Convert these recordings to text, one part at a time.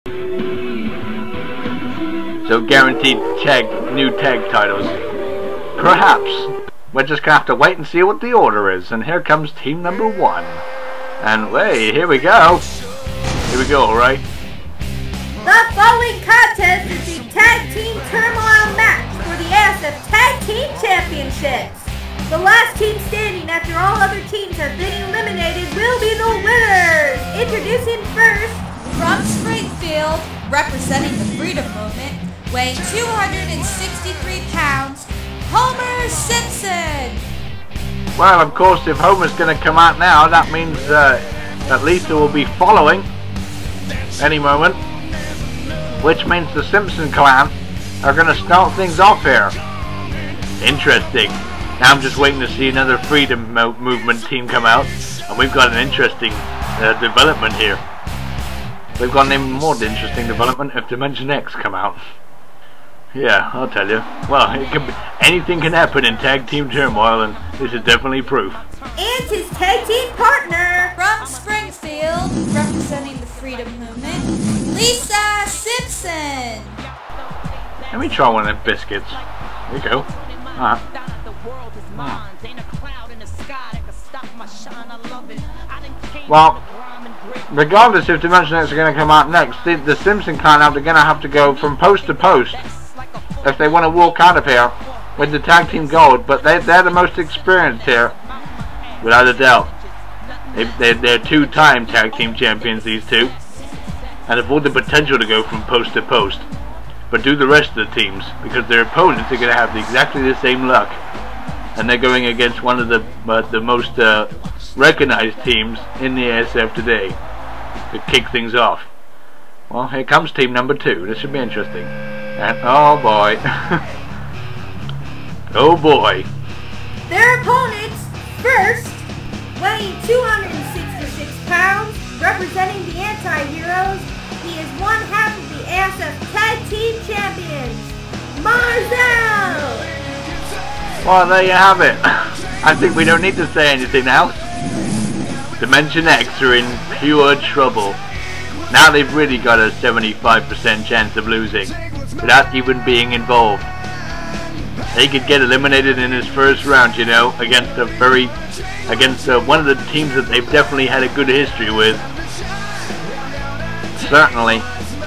So guaranteed new tag titles. Perhaps. We're just gonna have to wait and see what the order is. And here comes team number 1. And hey, here we go. Here we go, alright? The following contest is the Tag Team Turmoil match for the ASF Tag Team Championships. The last team standing after all other teams have been eliminated will be the winners. Introducing first, from Springfield, representing the Freedom Movement, weighing 263 pounds, Homer Simpson. Well, of course, if Homer's going to come out now, that means that Lisa will be following any moment, which means the Simpson clan are going to start things off here. Interesting. Now I'm just waiting to see another Freedom Movement team come out, and we've got an interesting development here. We've got an even more interesting development if Dimension X come out. Yeah, I'll tell you. Well, anything can happen in Tag Team Turmoil, and this is definitely proof. And his tag team partner, from Springfield, representing the Freedom Movement, Lisa Simpson. Let me try one of them biscuits. There you go. Alright. Well, regardless if Dimension X are going to come out next, the Simpson clan are going to have to go from post to post if they want to walk out of here with the tag team gold. But they're the most experienced here, without a doubt. They're two-time tag team champions, these two, and have all the potential to go from post to post. But do the rest of the teams, because their opponents are going to have exactly the same luck, and they're going against one of the most recognized teams in the ASF today to kick things off. Well, here comes team number 2. This should be interesting. And oh boy. Oh boy. Their opponents, first, weighing 266 pounds, representing the anti-heroes, he is one half of the ASF Tag Team Champions, Marzel! Well, there you have it. I think we don't need to say anything else. Dimension X are in pure trouble. Now they've really got a 75% chance of losing, without even being involved. They could get eliminated in his first round, you know, against one of the teams that they've definitely had a good history with. Certainly,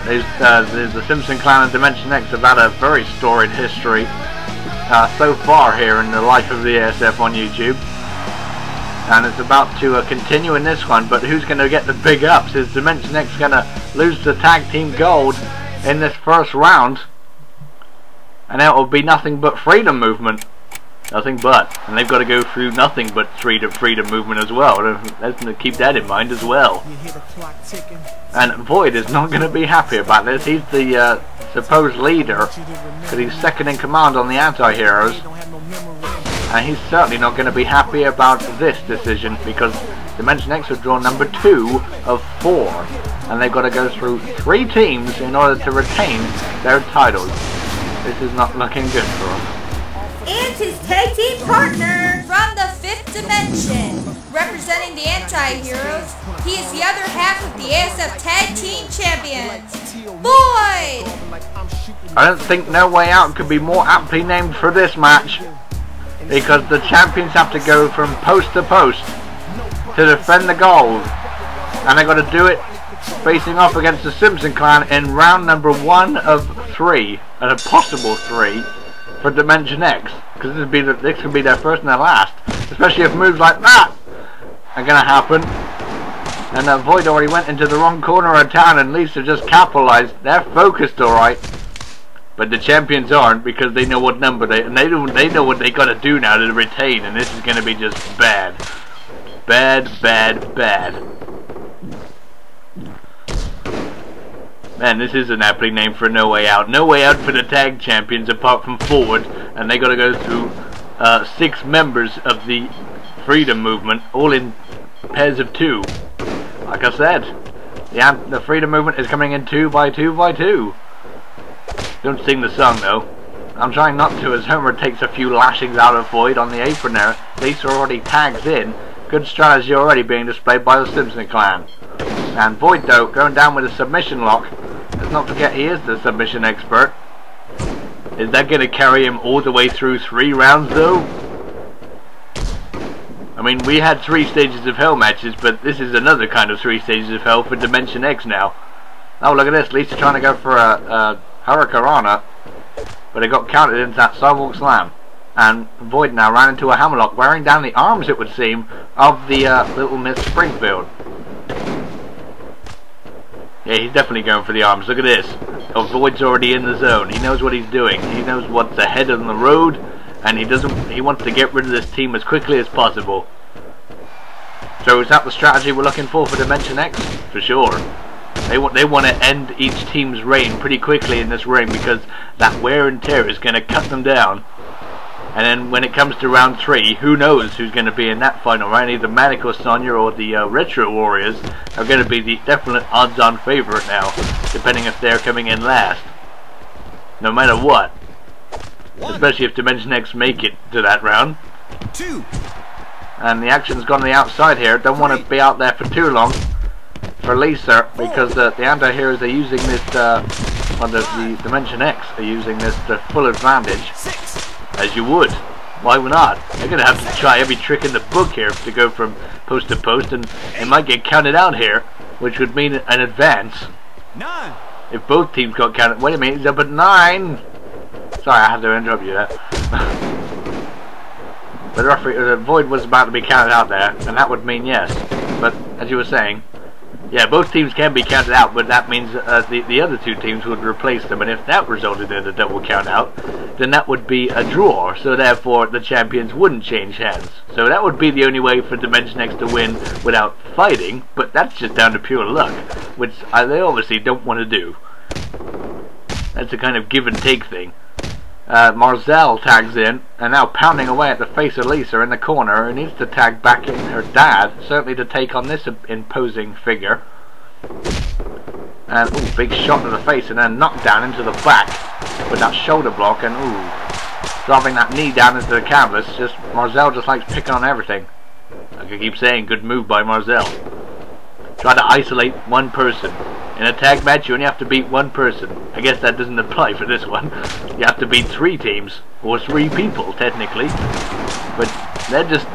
the Simpson clan and Dimension X have had a very storied history so far here in the life of the ASF on YouTube. And it's about to continue in this one, but who's going to get the big ups? Is Dimension X going to lose the tag team gold in this first round? And it will be nothing but Freedom Movement. Nothing but. And they've got to go through nothing but Freedom Movement as well. Let's keep that in mind as well. And Void is not going to be happy about this. He's the supposed leader, because he's second in command on the anti-heroes. And he's certainly not going to be happy about this decision, because Dimension X have drawn number 2 of 4. And they've got to go through 3 teams in order to retain their titles. This is not looking good for them. And his tag team partner, from the 5th dimension, representing the anti-heroes, he is the other half of the ASF Tag Team Champions, Boyd! I don't think No Way Out could be more aptly named for this match, because the champions have to go from post to post to defend the gold, and they've got to do it facing off against the Simpson clan in round number 1 of 3, and a possible 3 for Dimension X, because this could be their first and their last, especially if moves like that are going to happen. And Void already went into the wrong corner of town, and Lisa just capitalized. They're focused, alright, but the champions aren't, because they know what number they know what they got to do now to retain, and this is going to be just bad. Bad. Man, this is an aptly name for No Way Out. No Way Out for the tag champions apart from Forward, and they got to go through 6 members of the Freedom Movement, all in pairs of 2. Like I said, the Freedom Movement is coming in 2 by 2 by 2. Don't sing the song though. I'm trying not to, as Homer takes a few lashings out of Void on the apron there. Lisa already tags in. Good strategy already being displayed by the Simpson clan. And Void, though, going down with a submission lock Let's not forget he is the submission expert. Is that going to carry him all the way through 3 rounds though? I mean, we had 3 stages of hell matches, but this is another kind of 3 stages of hell for Dimension X now. Oh, look at this. Lisa trying to go for a Hurricanrana, but it got counted into that sidewalk slam. And Void now ran into a hammerlock, wearing down the arms, it would seem, of the Little Miss Springfield. Yeah, he's definitely going for the arms. Look at this. Oh, Void's already in the zone. He knows what he's doing. He knows what's ahead on the road, and he wants to get rid of this team as quickly as possible. So is that the strategy we're looking for Dimension X? For sure. They want to end each team's reign pretty quickly in this ring, because that wear and tear is going to cut them down. And then when it comes to round 3, who knows who's going to be in that final round? Either Manic or Sonya or the Retro Warriors are going to be the definite odds-on favourite now, depending if they're coming in last. No matter what. Especially if Dimension X make it to that round. 2. And the action's gone on the outside here. Don't want to be out there for too long for Lisa, because the anti-heroes are using this, the Dimension X are using this to full advantage. 6. As you would. Why not? They're going to have to try every trick in the book here to go from post to post, and they might get counted out here, which would mean an advance. 9. If both teams got counted. Wait a minute, he's up at 9. Sorry, I had to interrupt you there. But the referee, Void was about to be counted out there, and that would mean yes. But as you were saying, yeah, both teams can be counted out, but that means the other 2 teams would replace them, and if that resulted in a double count out, then that would be a draw, so therefore the champions wouldn't change hands. So that would be the only way for Dimension X to win without fighting, but that's just down to pure luck, which they obviously don't want to do. That's a kind of give and take thing. Marzel tags in, and now pounding away at the face of Lisa in the corner, who needs to tag back in her dad, certainly to take on this imposing figure. And ooh, big shot to the face, and then knocked down into the back with that shoulder block, and ooh, dropping that knee down into the canvas. Just Marzel just likes picking on everything. Like I keep saying, good move by Marzel. Try to isolate one person. In a tag match, you only have to beat one person. I guess that doesn't apply for this one. You have to beat 3 teams, or 3 people, technically. But they're just...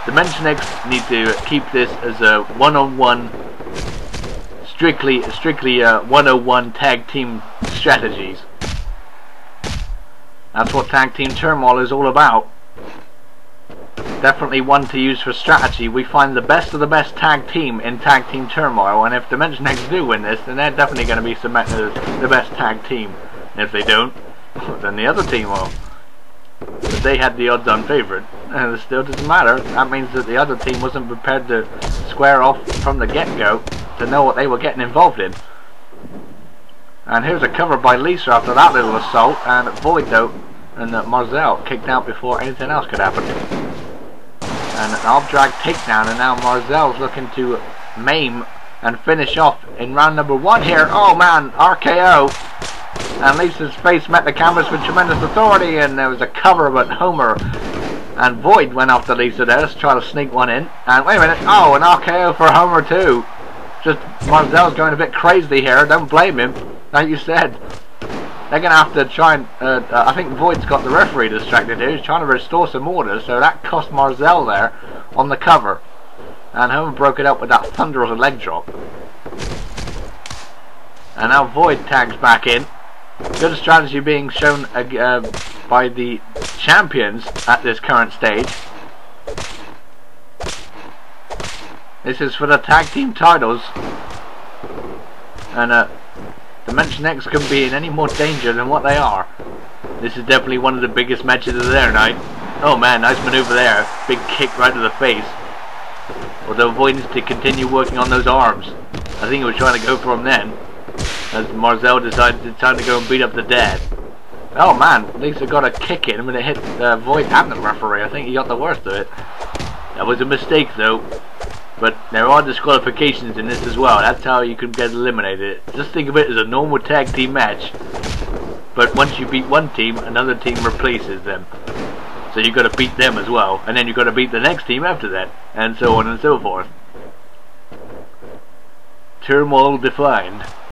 Dimension X need to keep this as a one-on-one, strictly 101 tag team strategies. That's what Tag Team Turmoil is all about. Definitely one to use for strategy. We find the best of the best tag team in Tag Team Turmoil, and if Dimension X do win this, then they're definitely going to be cemented as the best tag team. And if they don't, then the other team will. But they had the odds-on favourite, and it still doesn't matter. That means that the other team wasn't prepared to square off from the get-go to know what they were getting involved in. And here's a cover by Lisa after that little assault, and Void though, and Marzel kicked out before anything else could happen. And an arm drag takedown, and now Marzel's looking to maim and finish off in round number 1 here. Oh man, RKO. And Lisa's face met the canvas with tremendous authority, and there was a cover, but Homer and Void went after Lisa there to try to sneak one in. And wait a minute, oh, an RKO for Homer too. Just Marzel's going a bit crazy here, don't blame him, like you said. They're going to have to try and, I think Void's got the referee distracted here. He's trying to restore some order, so that cost Marzel there on the cover. And Homer broke it up with that thunderous leg drop. And now Void tags back in. Good strategy being shown by the champions at this current stage. This is for the tag team titles. And, Dimension X couldn't be in any more danger than what they are. This is definitely one of the biggest matches of their night. Oh man, nice maneuver there. Big kick right to the face. Although Void needs to continue working on those arms. I think he was trying to go for him then, as Marzel decided it's time to go and beat up the dad. Oh man, Lisa got a kick in when it hit Void and the referee. I think he got the worst of it. That was a mistake though. But there are disqualifications in this as well. That's how you can get eliminated. Just think of it as a normal tag team match. But once you beat one team, another team replaces them. So you've got to beat them as well. And then you've got to beat the next team after that. And so on and so forth. Turmoil defined.